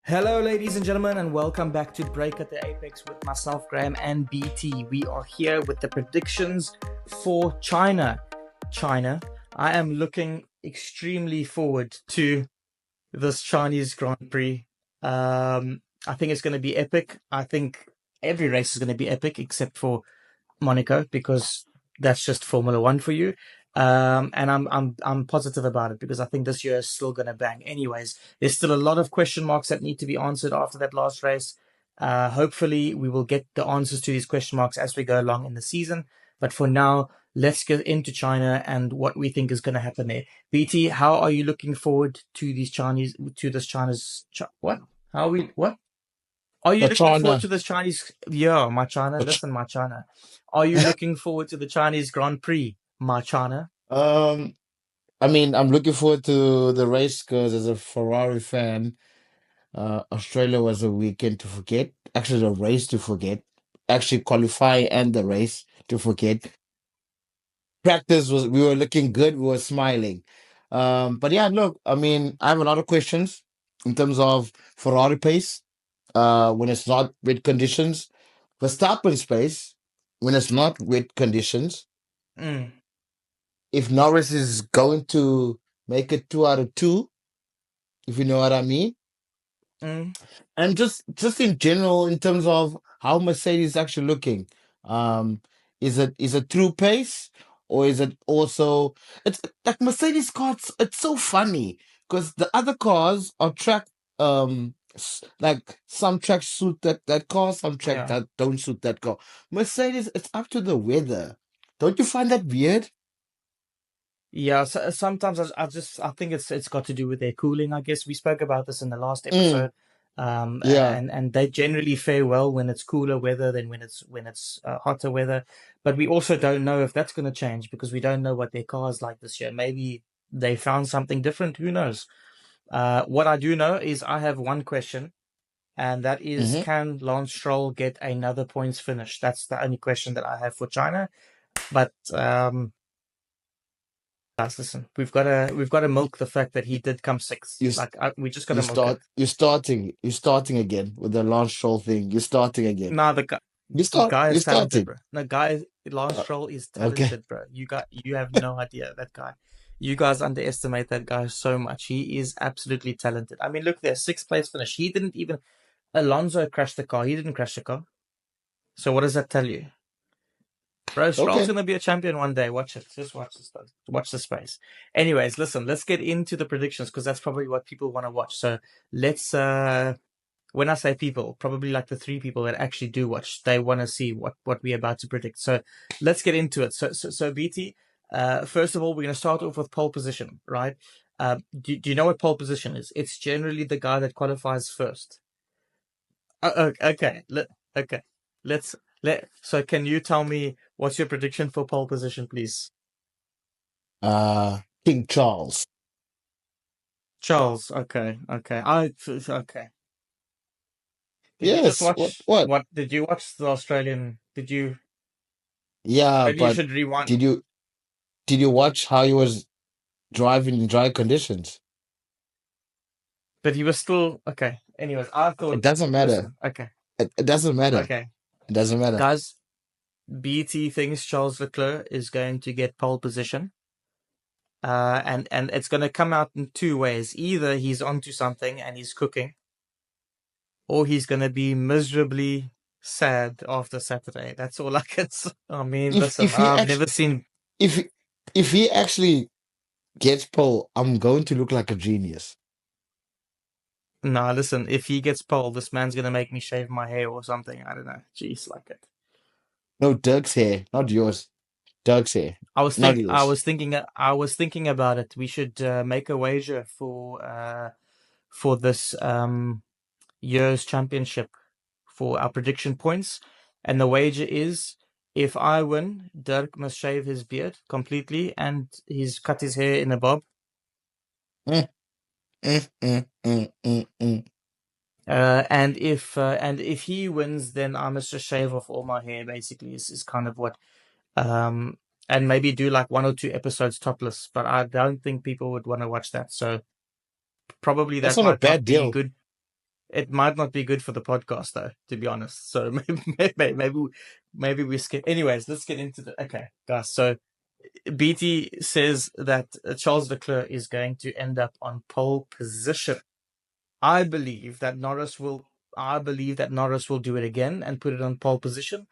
Hello, ladies and gentlemen, and welcome back to Break at the Apex with myself, Graham, and BT. We are here with the predictions for China. I am looking extremely forward to this Chinese Grand Prix. I think it's going to be epic. I think every race is going to be epic except for Monaco because that's just Formula One for you. And I'm positive about it because I think this year is still going to bang. Anyways, there's still a lot of question marks that need to be answered after that last race. Hopefully, we will get the answers to these question marks as we go along in the season. But for now, let's get into China and what we think is going to happen there. BT, how are you looking forward to what? How are we, what? Are you The looking forward China. to this Chinese? Yeah, my China. The Ch- Listen, my China. Are you looking forward to the Chinese Grand Prix, my China? um, I'm looking forward to the race because as a Ferrari fan, Australia was a weekend to forget. Actually, the race to forget. Actually, qualify and the race to forget. Practice was we were looking good. We were smiling. But yeah, look, I have a lot of questions in terms of Ferrari pace. When it's not with conditions, Verstappen's pace when it's not with conditions. Mm, If Norris is going to make it 2 out of 2, if you know what I mean, mm, and just in general in terms of how Mercedes is actually looking, um, is it true pace or is it also it's like Mercedes cars? It's so funny because the other cars are track like some tracks suit that car, some track yeah. that don't suit that car. Mercedes, it's up to the weather. Don't you find that weird? Yeah, so, sometimes I think it's got to do with their cooling. I guess we spoke about this in the last Mm, episode, yeah. and they generally fare well when it's cooler weather than when it's hotter weather. But we also don't know if that's going to change because we don't know what their car is like this year. Maybe they found something different. Who knows? What I do know is I have one question, and that is, Mm-hmm. can Lance Stroll get another points finish? That's the only question that I have for China. But guys, listen, we've got to milk the fact that he did come sixth. You Like we just got You to milk it. start. You're starting again with the launch troll thing. You're starting again. Nah, the guy You're is talented, starting. bro. Lance Uh, Stroll is okay. talented, bro. You have no idea that guy. You guys underestimate that guy so much. He is absolutely talented. I mean, look there, sixth place finish. He didn't even Alonso crashed the car. He didn't crash the car. So what does that tell you? Bro, Stroll's Okay. gonna be a champion one day. Watch it. Just watch this. Watch the space. Anyways, listen. Let's get into the predictions because that's probably what people want to watch. So let's. When I say people, probably like the three people that actually do watch, they want to see what we're about to predict. So let's get into it. So BT. First of all, we're gonna start off with pole position, right? Do you know what pole position is? It's generally the guy that qualifies first. Okay. Okay. Let's let. So, can you tell me what's your prediction for pole position, please? King Charles. Charles. Okay. Okay. Okay. Did you just Yes. What? watch What? what? Did you watch the Australian? Did you? Yeah, Maybe you but should rewind. did you did you watch how he was driving in dry conditions? But he was still okay. Anyways, I It thought. doesn't matter. Listen. Okay. It doesn't matter. Okay. It doesn't matter. Guys, BT thinks Charles Leclerc is going to get pole position. And it's going to come out in two ways. Either he's onto something and he's cooking, or he's going to be miserably sad after Saturday. That's all I can say. I mean, If listen, if he I've actually never seen. if if he actually gets pole, I'm going to look like a genius. Nah, listen, if he gets pole, this man's going to make me shave my hair or something. I don't know. Jeez, like it. No, Dirk's hair, not yours. Dirk's hair, I was not think yours. I was thinking about it. We should make a wager for this year's championship for our prediction points. And the wager is, if I win, Dirk must shave his beard completely and he's cut his hair in a bob. Mm, mm. And if he wins, then I must just shave off all my hair. Basically, is kind of what. Um, and maybe do like one or two episodes topless. But I don't think people would want to watch that. So probably That's that not a might not bad be deal. good. It might not be good for the podcast, though, to be honest. So maybe we skip. Anyways, let's get into the. Okay, guys. So BT says that Charles Leclerc is going to end up on pole position. I believe that Norris will. I believe that Norris will do it again and put it on pole position.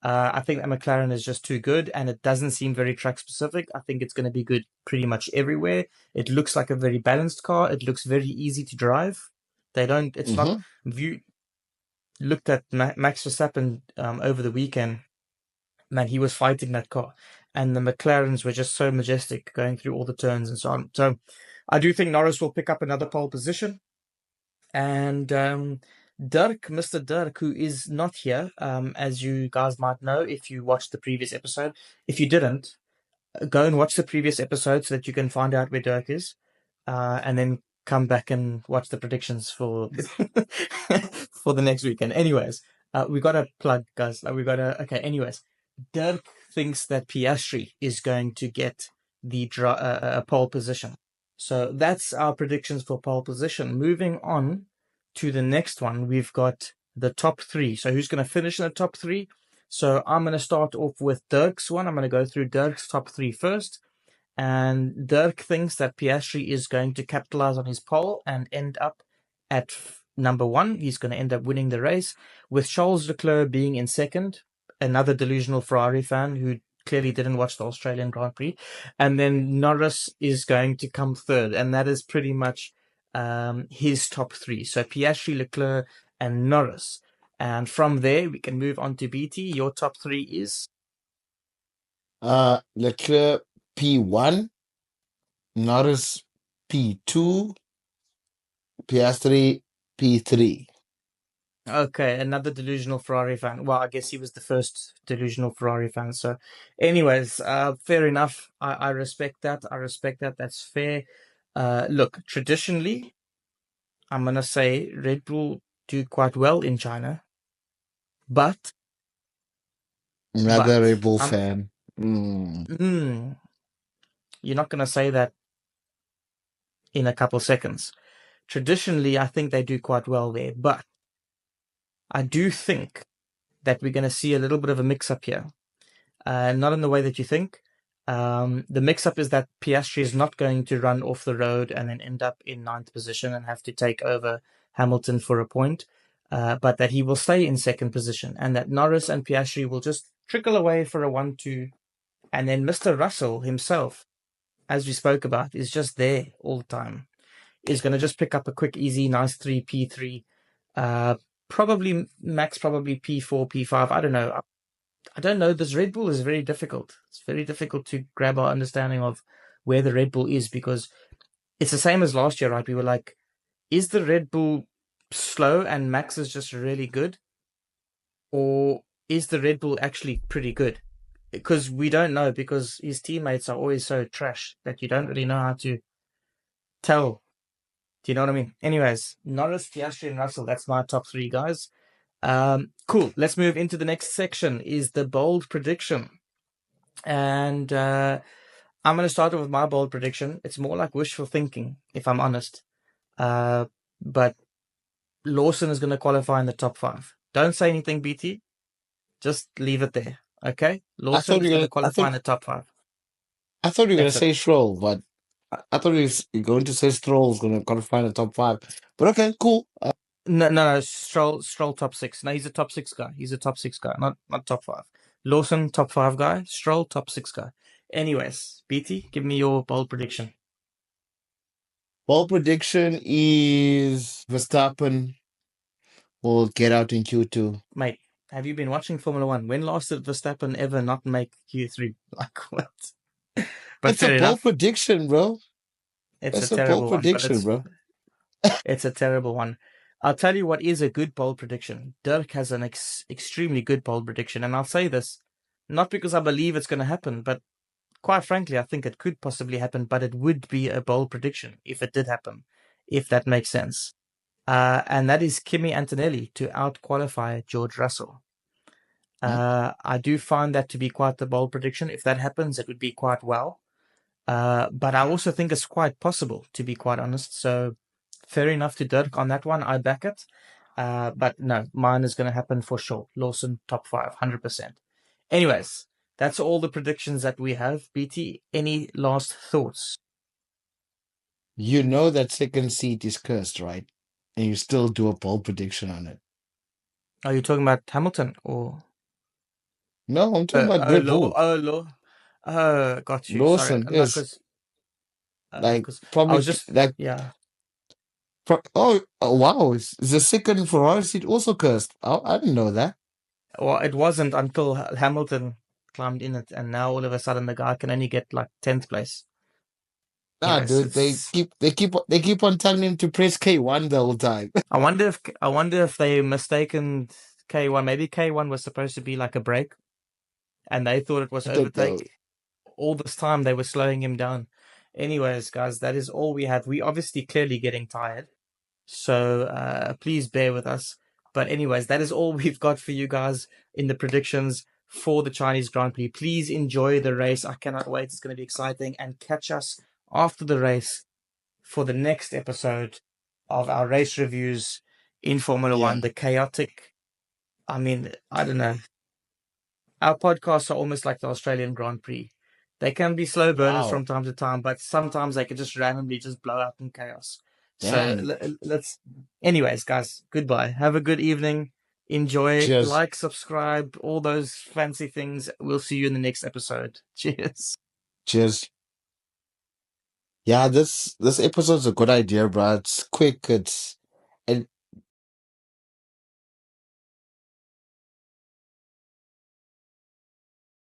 I think that McLaren is just too good, and it doesn't seem very track specific. I think it's going to be good pretty much everywhere. It looks like a very balanced car. It looks very easy to drive. They don't. It's not. Mm-hmm. If you looked at Max Verstappen over the weekend, man, he was fighting that car, and the McLarens were just so majestic going through all the turns and so on. So, I do think Norris will pick up another pole position. And Dirk, Mr. Dirk, who is not here, as you guys might know if you watched the previous episode. If you didn't, go and watch the previous episode so that you can find out where Dirk is, and then come back and watch the predictions for for the next weekend. Anyways, we got a plug, guys. We got a okay. Anyways, Dirk thinks that Piastri is going to get the pole position. So that's our predictions for pole position. Moving on to the next one, we've got the top three. So who's going to finish in the top three? So I'm going to start off with Dirk's one. I'm going to go through Dirk's top three first. And Dirk thinks that Piastri is going to capitalize on his pole and end up at number one. He's going to end up winning the race, with Charles Leclerc being in second, another delusional Ferrari fan who clearly didn't watch the Australian Grand Prix. And then Norris is going to come third, and that is pretty much his top three. So Piastri, Leclerc, and Norris. And from there, we can move on to BT. Your top three is? Leclerc P1, Norris P2, Piastri P3. Okay, another delusional Ferrari fan. Well, I guess he was the first delusional Ferrari fan. So, anyways, fair enough. I respect that. I respect that. That's fair. Look, traditionally, I'm gonna say Red Bull do quite well in China, but Another Red Bull I'm fan. mm, you're not gonna say that in a couple seconds. Traditionally, I think they do quite well there, but I do think that we're going to see a little bit of a mix-up here. Not in the way that you think. The mix-up is that Piastri is not going to run off the road and then end up in ninth position and have to take over Hamilton for a point, but that he will stay in second position, and that Norris and Piastri will just trickle away for a 1-2, and then Mr. Russell himself, as we spoke about, is just there all the time. Is going to just pick up a quick, easy, nice 3 P3, probably max, probably P4, P5. I don't know. I don't know. This Red Bull is very difficult. It's very difficult to grab our understanding of where the Red Bull is, because it's the same as last year, right? We were like, is the Red Bull slow and Max is just really good? Or is the Red Bull actually pretty good? Because we don't know, because his teammates are always so trash that you don't really know how to tell. Do you know what I mean? Anyways, Norris, Piastri, and Russell. That's my top three, guys. Cool. Let's move into the next section, is the bold prediction. And I'm going to start with my bold prediction. It's more like wishful thinking, if I'm honest. But Lawson is going to qualify in the top 5. Don't say anything, BT. Just leave it there. Okay? Lawson is going to qualify in the top 5. I thought you were going That's to it. say Stroll, but I thought you were going to say Stroll's going to qualify in the top 5. But okay, cool. No. Stroll top 6. No, he's a top 6 guy. He's a top 6 guy, not top 5. Lawson, top 5 guy. Stroll, top 6 guy. Anyways, BT, give me your bold prediction. Bold prediction is Verstappen will get out in Q2. Mate, have you been watching Formula 1? When last did Verstappen ever not make Q3? Like, what? But It's a fair bold enough. prediction, bro. It's It's a a bold terrible one, but prediction, bro. it's a terrible one. I'll tell you what is a good bold prediction. Dirk has an extremely good bold prediction, and I'll say this not because I believe it's going to happen, but quite frankly, I think it could possibly happen, but it would be a bold prediction if it did happen, if that makes sense. And that is Kimi Antonelli to out-qualify George Russell. I do find that to be quite the bold prediction. If that happens, it would be quite well. But I also think it's quite possible, to be quite honest. So Fair enough to Dirk on that one. I back it. But no, mine is going to happen for sure. Lawson top five, 100%. Anyways, that's all the predictions that we have. BT, any last thoughts? You know that second seat is cursed, right? And you still do a bold prediction on it. Are you talking about Hamilton or No, I'm talking about Red Law? Bull. Oh, Law. Got you. Sorry, Lawson no, is like because I probably was just like yeah. oh, wow, is the second Ferrari seat also cursed? Oh, I didn't know that. Well, it wasn't until Hamilton climbed in it, and now all of a sudden the guy can only get like 10th place. You Nah, know, dude, they keep on telling him to press K1 the whole time. I wonder if they mistaken K1. Maybe K1 was supposed to be like a break, and they thought it was I don't know. overtake. All this time they were slowing him down. Anyways, guys, that is all we had. We obviously clearly getting tired, so please bear with us. But anyways, that is all we've got for you guys in the predictions for the Chinese Grand Prix. Please enjoy the race. I cannot wait. It's going to be exciting. And catch us after the race for the next episode of our race reviews in Formula Yeah. One. The chaotic, I mean, I don't know. Our podcasts are almost like the Australian Grand Prix. They can be slow burners Wow. from time to time, but sometimes they can just randomly just blow up in chaos. So Dang. let's, anyways, guys, goodbye. Have a good evening. Enjoy, Cheers. like, subscribe, all those fancy things. We'll see you in the next episode. Cheers. Cheers. Yeah, this episode's a good idea, bro. It's quick. It's